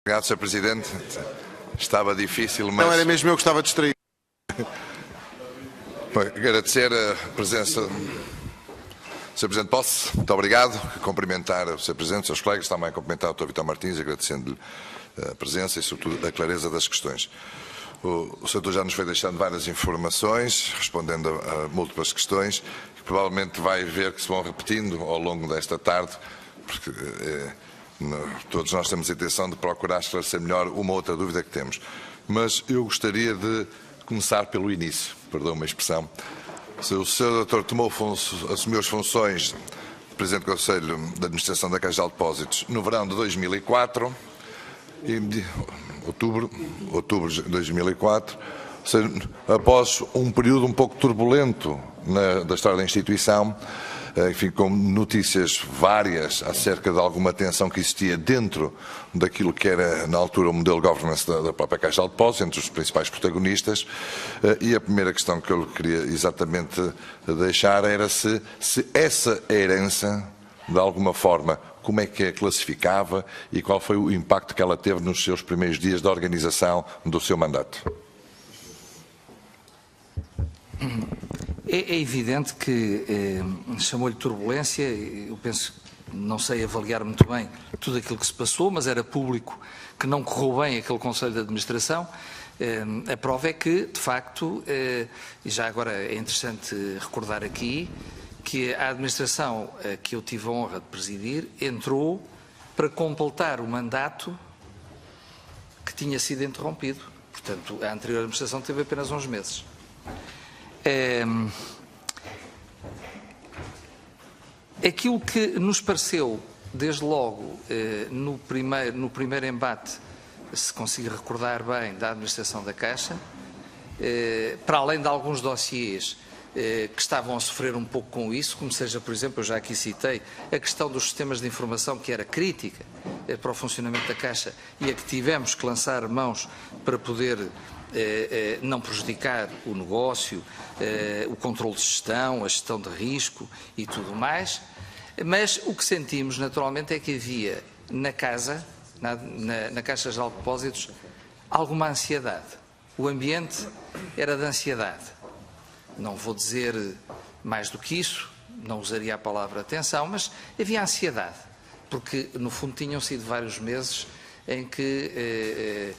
Obrigado, Sr. Presidente. Estava difícil, mas... Não, era mesmo eu que estava distraído. Agradecer a presença do Sr. Presidente Posse. Muito obrigado. Cumprimentar o Sr. Presidente, os seus colegas, também cumprimentar o Dr. Vítor Martins, agradecendo-lhe a presença e, sobretudo, a clareza das questões. O Sr. já nos foi deixando várias informações, respondendo a múltiplas questões, que provavelmente vai ver que se vão repetindo ao longo desta tarde, porque todos nós temos a intenção de procurar esclarecer melhor uma ou outra dúvida que temos. Mas eu gostaria de começar pelo início, perdoa-me a expressão. O Sr. Doutor assumiu as funções de Presidente do Conselho de Administração da Caixa de Depósitos no verão de 2004, outubro de 2004, ou seja, após um período um pouco turbulento da história da instituição, enfim, com notícias várias acerca de alguma tensão que existia dentro daquilo que era, na altura, o modelo de governance da própria Caixa de Depósitos, entre os principais protagonistas. E a primeira questão que eu queria exatamente deixar era se essa herança, de alguma forma, como é que a classificava e qual foi o impacto que ela teve nos seus primeiros dias de organização do seu mandato. É evidente que chamou-lhe turbulência. Eu penso, não sei avaliar muito bem tudo aquilo que se passou, mas era público que não correu bem aquele Conselho de Administração. A prova é que, de facto, e já agora é interessante recordar aqui, que a administração que eu tive a honra de presidir entrou para completar o mandato que tinha sido interrompido. Portanto, a anterior administração teve apenas uns meses. Aquilo que nos pareceu, desde logo, no primeiro embate, se consigo recordar bem, da administração da Caixa, para além de alguns dossiês que estavam a sofrer um pouco com isso, como seja, por exemplo, eu já aqui citei, a questão dos sistemas de informação, que era crítica para o funcionamento da Caixa e a que tivemos que lançar mãos para poder não prejudicar o negócio, o controle de gestão, a gestão de risco e tudo mais. Mas o que sentimos, naturalmente, é que havia na Casa, na Caixa Geral de Depósitos, alguma ansiedade. O ambiente era de ansiedade. Não vou dizer mais do que isso, não usaria a palavra atenção, mas havia ansiedade, porque, no fundo, tinham sido vários meses em que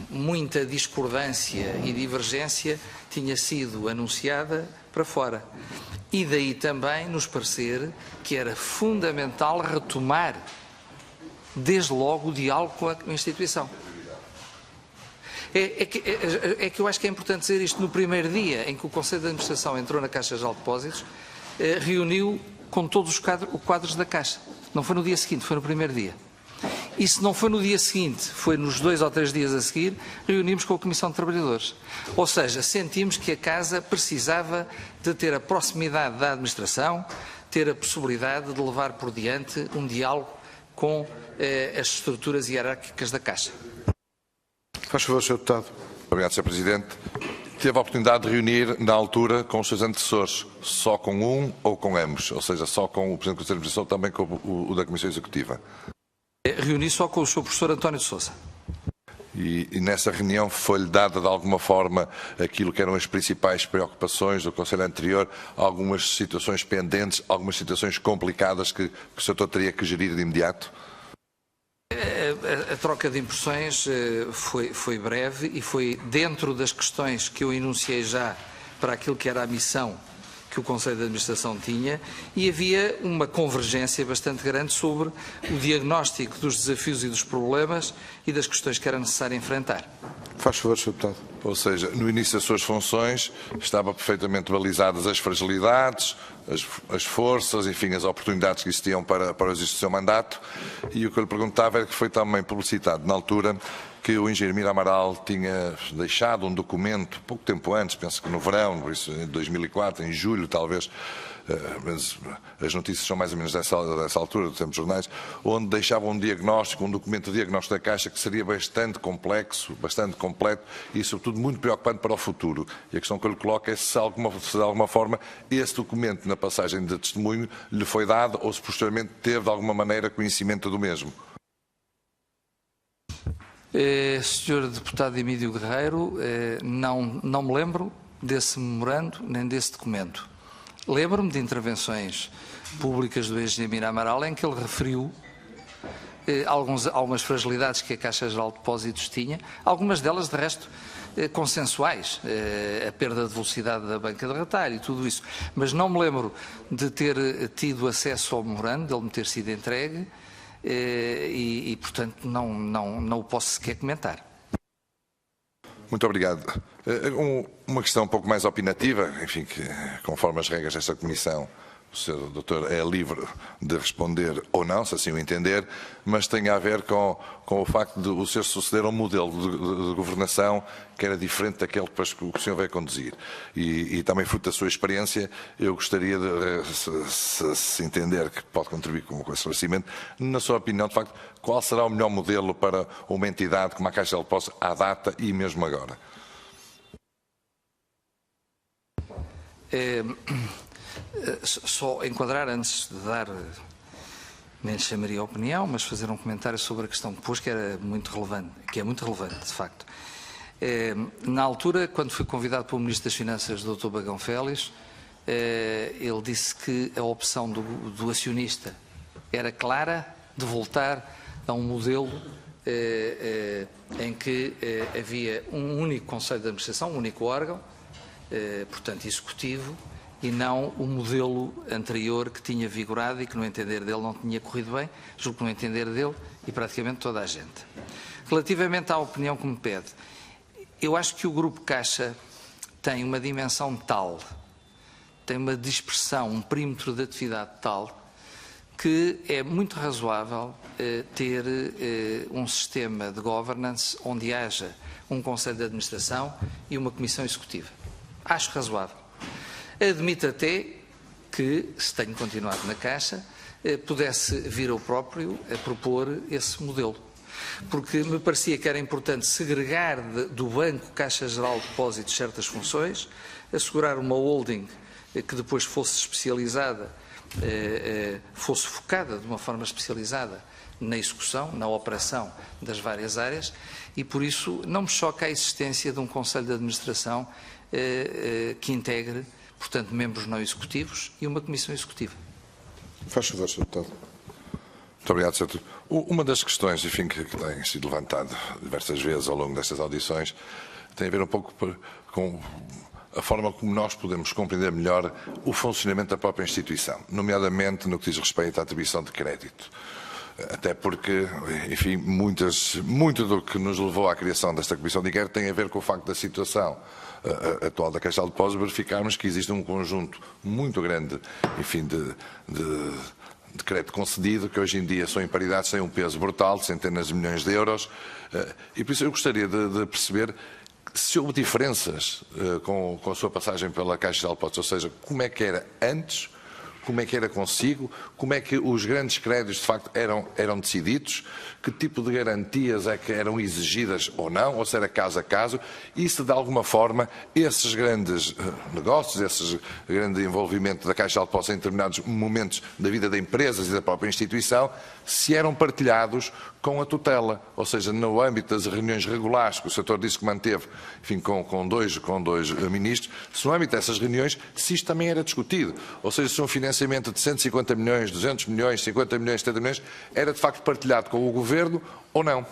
muita discordância e divergência tinha sido anunciada para fora. E daí também nos parecer que era fundamental retomar, desde logo, o diálogo com a instituição. É que eu acho que é importante dizer isto. No primeiro dia em que o Conselho de Administração entrou na Caixa Geral de Depósitos, reuniu com todos os quadros da Caixa. Não foi no dia seguinte, foi no primeiro dia. E se não foi no dia seguinte, foi nos 2 ou 3 dias a seguir, reunimos com a Comissão de Trabalhadores. Ou seja, sentimos que a Casa precisava de ter a proximidade da administração, ter a possibilidade de levar por diante um diálogo com as estruturas hierárquicas da Caixa. Faz favor, Sr. Deputado. Obrigado, Sr. Presidente. Teve a oportunidade de reunir, na altura, com os seus antecessores, só com um ou com ambos? Ou seja, só com o Presidente do Conselho de Administração, também com o da Comissão Executiva? Reuni só com o Sr. Professor António de Sousa. E nessa reunião foi-lhe dada, de alguma forma, aquilo que eram as principais preocupações do Conselho anterior, algumas situações pendentes, algumas situações complicadas que o Sr. Doutor teria que gerir de imediato? A troca de impressões foi breve e foi dentro das questões que eu enunciei já para aquilo que era a missão que o Conselho de Administração tinha, e havia uma convergência bastante grande sobre o diagnóstico dos desafios e dos problemas e das questões que era necessário enfrentar. Faz favor, Sr. Deputado. Ou seja, no início das suas funções estavam perfeitamente balizadas as fragilidades, as forças, enfim, as oportunidades que existiam para o exercício do seu mandato, e o que eu lhe perguntava era que foi também publicitado na altura que o engenheiro Mira Amaral tinha deixado um documento, pouco tempo antes, penso que no verão, por isso em 2004, em julho talvez, mas as notícias são mais ou menos dessa altura, do tempo dos jornais, onde deixava um diagnóstico, um documento de diagnóstico da Caixa que seria bastante complexo, bastante completo e, sobretudo, muito preocupante para o futuro. E a questão que eu lhe coloco é se de alguma forma esse documento, na passagem de testemunho, lhe foi dado ou se posteriormente teve, de alguma maneira, conhecimento do mesmo. Senhor Deputado Emílio Guerreiro, não me lembro desse memorando nem desse documento. Lembro-me de intervenções públicas do engenheiro Amaral em que ele referiu algumas fragilidades que a Caixa Geral de Depósitos tinha, algumas delas, de resto, consensuais, a perda de velocidade da banca de retalho e tudo isso. Mas não me lembro de ter tido acesso ao memorando, de ele me ter sido entregue, e portanto, não o posso sequer comentar. Muito obrigado. Uma questão um pouco mais opinativa, enfim, que conforme as regras desta Comissão, o Sr. Doutor é livre de responder ou não, se assim o entender, mas tem a ver com o facto de o Sr. suceder a um modelo de governação que era diferente daquele que o Sr. veio conduzir. E também, fruto da sua experiência, eu gostaria de, se entender que pode contribuir com esse esclarecimento, na sua opinião, de facto, qual será o melhor modelo para uma entidade como a Caixa de Depósitos à data e mesmo agora? Só enquadrar, antes de dar, nem lhe chamaria a opinião, mas fazer um comentário sobre a questão que pôs, que é muito relevante, de facto. Na altura, quando fui convidado pelo Ministro das Finanças, Dr. Bagão Félix, ele disse que a opção do acionista era clara, de voltar a um modelo em que havia um único Conselho de Administração, um único órgão, portanto executivo, e não o modelo anterior que tinha vigorado e que, no entender dele, não tinha corrido bem, julgo que no entender dele e praticamente toda a gente. Relativamente à opinião que me pede, eu acho que o Grupo Caixa tem uma dimensão tal, tem uma dispersão, um perímetro de atividade tal, que é muito razoável ter um sistema de governance onde haja um Conselho de Administração e uma Comissão Executiva. Acho razoável. Admito até que, se tenho continuado na Caixa, pudesse vir eu próprio a propor esse modelo. Porque me parecia que era importante segregar do Banco Caixa Geral de Depósitos certas funções, assegurar uma holding que depois fosse especializada, fosse focada de uma forma especializada na execução, na operação das várias áreas, e por isso não me choca a existência de um Conselho de Administração que integre, portanto, membros não executivos e uma Comissão Executiva. Faz favor, Sr. Deputado. Muito obrigado, Sr. Uma das questões, enfim, que tem sido levantada diversas vezes ao longo destas audições tem a ver um pouco com a forma como nós podemos compreender melhor o funcionamento da própria instituição, nomeadamente no que diz respeito à atribuição de crédito. Até porque, enfim, muito do que nos levou à criação desta Comissão de Inquérito tem a ver com o facto da situação atual da Caixa de Depósitos, verificarmos que existe um conjunto muito grande, enfim, de crédito concedido, que hoje em dia são imparidades, têm um peso brutal, de centenas de milhões de euros, e por isso eu gostaria de perceber se houve diferenças com a sua passagem pela Caixa de Depósitos, ou seja, como é que era antes, como é que era consigo, como é que os grandes créditos de facto eram decididos, que tipo de garantias é que eram exigidas ou não, ou se era caso a caso, e se de alguma forma esses grandes negócios, esse grande envolvimento da Caixa de Depósitos em determinados momentos da vida da empresas e da própria instituição, se eram partilhados com a tutela, ou seja, no âmbito das reuniões regulares que o setor disse que manteve, enfim, com dois ministros, se no âmbito dessas reuniões, se isto também era discutido, ou seja, se um financiamento de 150 milhões, 200 milhões, 50 milhões, 70 milhões, era de facto partilhado com o Governo ou não.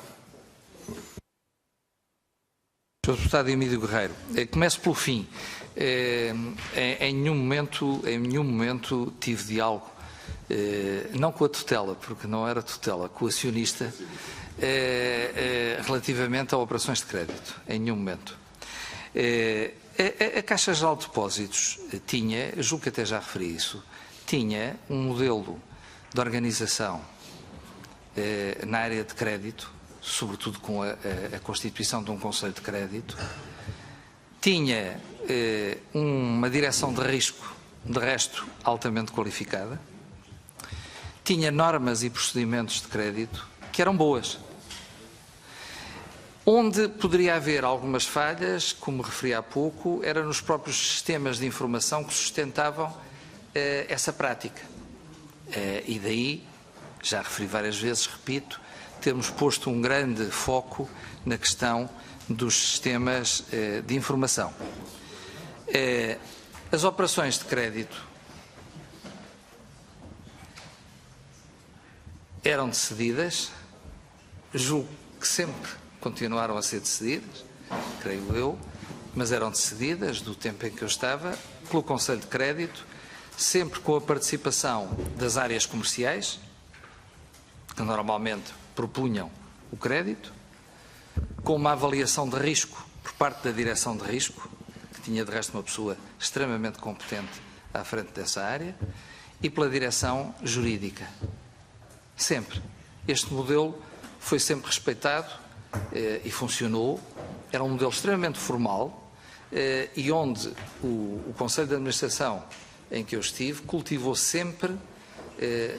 Sr. Deputado Emílio Guerreiro, começo pelo fim. Em nenhum momento tive diálogo, não com a tutela, porque não era tutela, com o acionista, relativamente a operações de crédito, em nenhum momento. A Caixa Geral de Depósitos tinha, julgo que até já referi isso, tinha um modelo de organização na área de crédito, sobretudo com a constituição de um Conselho de Crédito, tinha uma direção de risco, de resto, altamente qualificada, tinha normas e procedimentos de crédito que eram boas. Onde poderia haver algumas falhas, como referi há pouco, era nos próprios sistemas de informação que sustentavam essa prática. E daí, já referi várias vezes, repito, termos posto um grande foco na questão dos sistemas de informação. As operações de crédito eram decididas, julgo que sempre continuaram a ser decididas, creio eu, mas eram decididas, do tempo em que eu estava, pelo Conselho de Crédito, sempre com a participação das áreas comerciais, que normalmente propunham o crédito, com uma avaliação de risco por parte da direção de risco, que tinha de resto uma pessoa extremamente competente à frente dessa área, e pela direção jurídica. Sempre. Este modelo foi sempre respeitado e funcionou. Era um modelo extremamente formal e onde o Conselho de Administração em que eu estive cultivou sempre,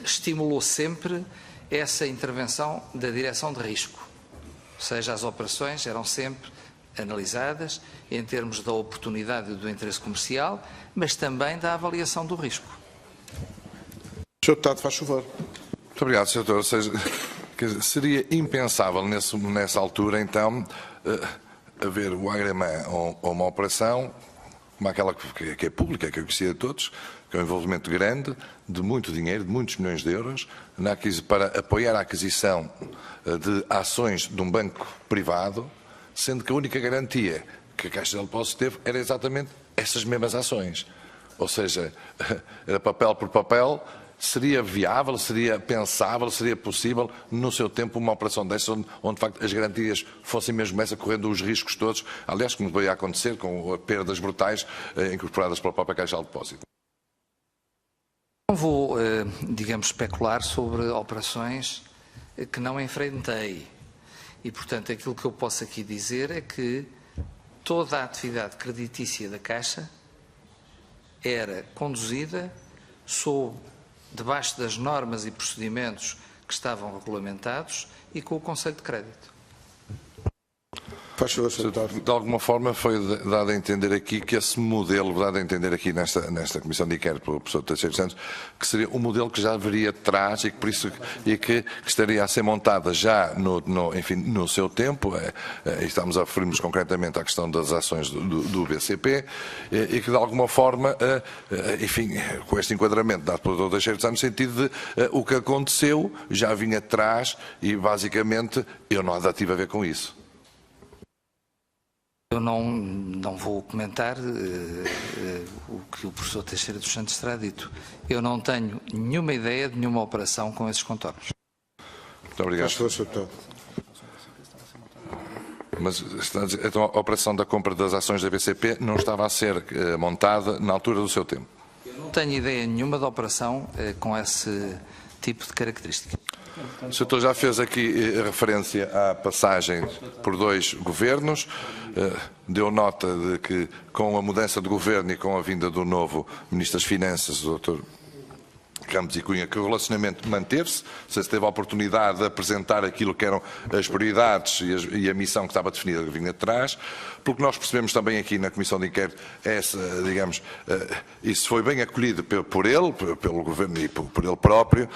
estimulou sempre essa intervenção da direção de risco. Ou seja, as operações eram sempre analisadas em termos da oportunidade e do interesse comercial, mas também da avaliação do risco. Sr. Deputado, faz favor. Muito obrigado, Sr. Doutor. Ou seja, seria impensável nessa altura, então, haver o agreement ou uma operação como aquela que é pública, que eu conhecia de todos, que é um envolvimento grande, de muito dinheiro, de muitos milhões de euros, para apoiar a aquisição de ações de um banco privado, sendo que a única garantia que a Caixa de Depósitos teve era exatamente essas mesmas ações. Ou seja, era papel por papel. Seria viável, seria pensável, seria possível, no seu tempo, uma operação dessa onde de facto, as garantias fossem mesmo essa, correndo os riscos todos, aliás, como veio a acontecer com perdas brutais incorporadas pela própria Caixa de Depósito? Não vou, digamos, especular sobre operações que não enfrentei. E, portanto, aquilo que eu posso aqui dizer é que toda a atividade creditícia da Caixa era conduzida debaixo das normas e procedimentos que estavam regulamentados e com o Conselho de Crédito. Faz favor, Sr. Deputado. De alguma forma foi dado a entender aqui que esse modelo, dado a entender aqui nesta Comissão de Inquérito pelo professor Teixeira Santos, que seria um modelo que já haveria atrás e que por isso que estaria a ser montada já no seu tempo, e estamos a referir-nos concretamente à questão das ações do BCP, e que de alguma forma, enfim, com este enquadramento dado pelo Dr. Teixeira Santos, no sentido de o que aconteceu já vinha atrás e basicamente eu não tive a ver com isso. Eu não vou comentar o que o professor Teixeira dos Santos terá dito. Eu não tenho nenhuma ideia de nenhuma operação com esses contornos. Muito obrigado. Faz favor, Sr. Deputado. Mas então, a operação da compra das ações da BCP não estava a ser montada na altura do seu tempo? Eu não tenho ideia nenhuma de operação com esse tipo de característica. O Sr. já fez aqui referência à passagem por dois governos, deu nota de que com a mudança de governo e com a vinda do novo Ministro das Finanças, o Dr. Campos e Cunha, que o relacionamento manteve-se, se teve a oportunidade de apresentar aquilo que eram as prioridades e a missão que estava definida que vinha atrás. Pelo que nós percebemos também aqui na Comissão de Inquérito, isso foi bem acolhido por ele, pelo Governo e por ele próprio,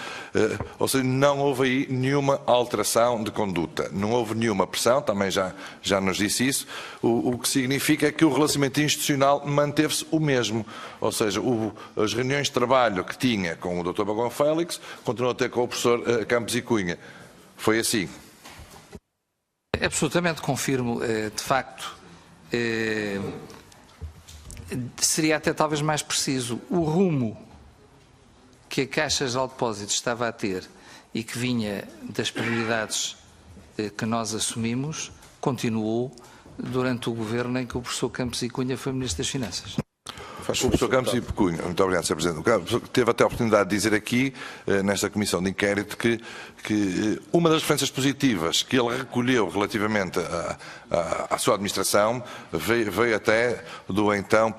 ou seja, não houve aí nenhuma alteração de conduta, não houve nenhuma pressão, também já nos disse isso, o que significa que o relacionamento institucional manteve-se o mesmo, ou seja, as reuniões de trabalho que tinha com o Dr. Bagão Félix, continuou a ter com o professor Campos e Cunha. Foi assim? Absolutamente confirmo, de facto, seria até talvez mais preciso, o rumo que a Caixa de Depósitos estava a ter e que vinha das prioridades que nós assumimos, continuou durante o governo em que o professor Campos e Cunha foi Ministro das Finanças. O professor Campos e Cunha, muito obrigado, Sr. Presidente. O professor teve até a oportunidade de dizer aqui, nesta Comissão de Inquérito, que uma das referências positivas que ele recolheu relativamente à sua administração veio até do então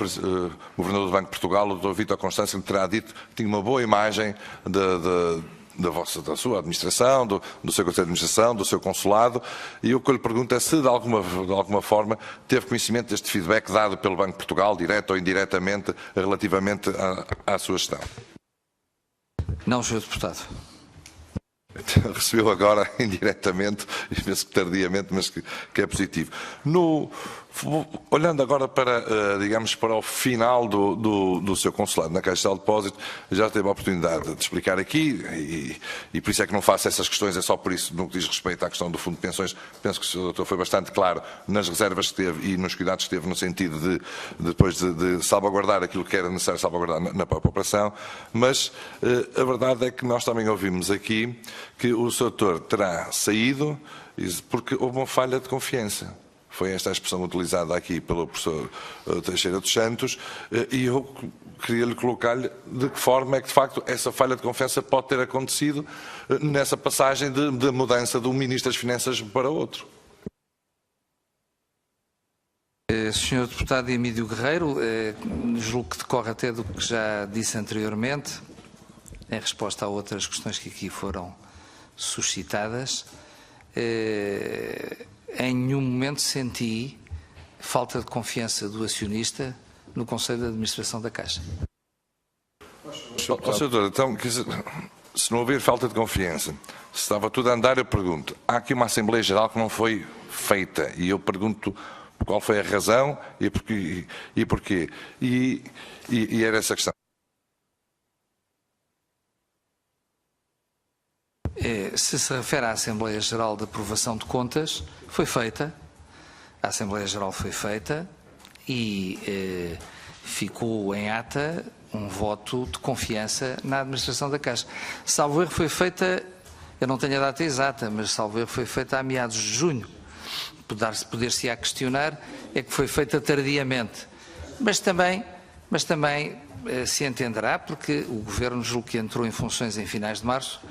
Governador do Banco de Portugal, o Dr. Vítor Constâncio, que terá dito que tinha uma boa imagem da sua administração, do seu Conselho de Administração, do seu consulado, e o que eu lhe pergunto é se de alguma forma teve conhecimento deste feedback dado pelo Banco de Portugal, direto ou indiretamente, relativamente à sua gestão. Não, Sr. Deputado. recebeu agora indiretamente, e penso que tardiamente, mas que é positivo. Olhando agora para, digamos, para o final do seu consulado na Caixa de Depósito, já teve a oportunidade de explicar aqui, e por isso é que não faço essas questões, é só por isso, no que diz respeito à questão do Fundo de Pensões, penso que o Sr. Doutor foi bastante claro nas reservas que teve e nos cuidados que teve no sentido de depois de salvaguardar aquilo que era necessário salvaguardar na própria operação, mas a verdade é que nós também ouvimos aqui que o Sr. Doutor terá saído porque houve uma falha de confiança. Foi esta a expressão utilizada aqui pelo professor Teixeira dos Santos, e eu queria-lhe colocar-lhe de que forma é que, de facto, essa falha de confiança pode ter acontecido nessa passagem de mudança de um Ministro das Finanças para outro. Senhor Deputado Emílio Guerreiro, julgo que decorre até do que já disse anteriormente, em resposta a outras questões que aqui foram suscitadas. Em nenhum momento senti falta de confiança do acionista no Conselho de Administração da Caixa. Sr. Doutor, então, se não houver falta de confiança, se estava tudo a andar, eu pergunto, há aqui uma Assembleia Geral que não foi feita, e eu pergunto qual foi a razão e porquê. E era essa a questão. Se se refere à Assembleia Geral de Aprovação de Contas, foi feita, a Assembleia Geral foi feita e ficou em ata um voto de confiança na administração da Caixa. Salvo erro foi feita, eu não tenho a data exata, mas salvo erro foi feita a meados de junho. Poder-se-á questionar é que foi feita tardiamente, mas também se entenderá porque o Governo julgo que entrou em funções em finais de março,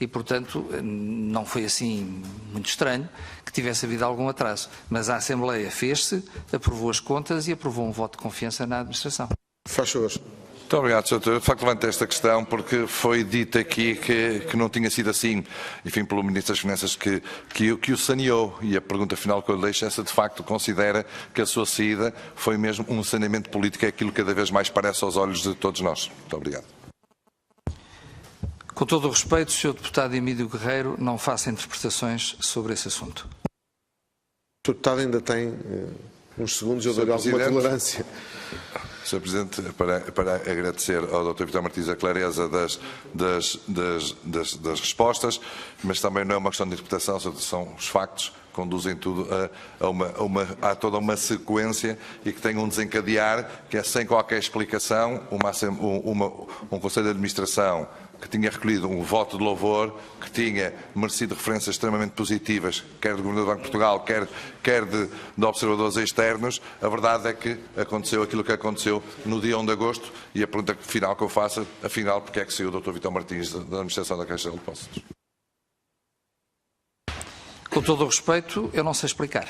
e, portanto, não foi assim muito estranho que tivesse havido algum atraso. Mas a Assembleia fez-se, aprovou as contas e aprovou um voto de confiança na administração. Faz favor. Muito obrigado, Sr. Doutor. De facto, levantei esta questão porque foi dito aqui que não tinha sido assim, enfim, pelo Ministro das Finanças que o saneou. E a pergunta final que eu lhe deixo é se, de facto, considera que a sua saída foi mesmo um saneamento político, é aquilo que cada vez mais parece aos olhos de todos nós. Muito obrigado. Com todo o respeito, Sr. Deputado Emílio Guerreiro, não faça interpretações sobre esse assunto. O deputado ainda tem uns segundos, eu dou-lhe alguma tolerância. Sr. Presidente, para agradecer ao Dr. Vitor Martins a clareza das respostas, mas também não é uma questão de interpretação, são os factos que conduzem tudo a toda uma sequência e que tem um desencadear que é sem qualquer explicação, um Conselho de Administração que tinha recolhido um voto de louvor, que tinha merecido referências extremamente positivas, quer do Governador do Banco de Portugal, quer de observadores externos. A verdade é que aconteceu aquilo que aconteceu no dia 1 de agosto e a pergunta final que eu faço, afinal, porque é que saiu o Dr. Vitor Martins da Administração da Caixa de Depósitos? Com todo o respeito, eu não sei explicar.